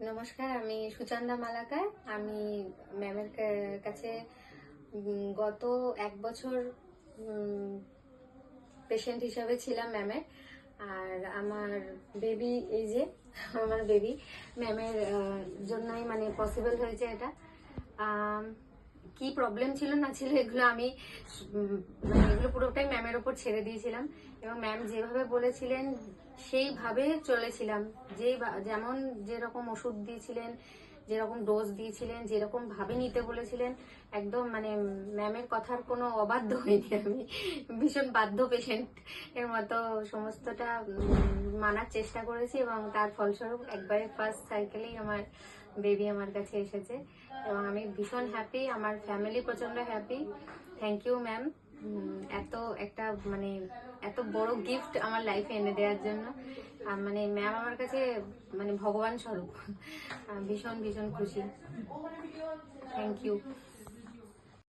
নমস্কার, আমি সুচন্দা মালাকার। আমি ম্যামের কাছে গত 1 বছর পেশেন্ট হিসাবে ছিলাম ম্যামের। আর আমার বেবি, এই যে আমার বেবি ম্যামের জন্যই মানে পসিবল হয়েছে এটা। কি প্রবলেম ছিল না ছিল এগুলো আমি মানে এগুলো পুরোটাই ম্যামের ওপর ছেড়ে দিয়েছিলাম, এবং ম্যাম যেভাবে বলেছিলেন সেইভাবে চলেছিলাম। যেমন যেরকম ওষুধ দিয়েছিলেন, যেরকম ডোজ দিয়েছিলেন, যেরকম ভাবে নিতে বলেছিলেন, একদম মানে ম্যামের কথার কোনো অবাধ্য হয়নি আমি। ভীষণ বাধ্য পেশেন্ট এর মতো সমস্তটা মানার চেষ্টা করেছি, এবং তার ফলস্বরূপ একবারে ফার্স্ট সাইকেলেই আমার বেবি আমার কাছে এসেছে, এবং আমি ভীষণ হ্যাপি। আমার ফ্যামিলি প্রচন্ড হ্যাপি। থ্যাংক ইউ ম্যাম, এত একটা মানে এত বড় গিফট আমার লাইফে এনে দেওয়ার জন্য। মানে ম্যাম আমার কাছে মানে ভগবান স্বরূপ। ভীষণ ভীষণ খুশি। Thank you.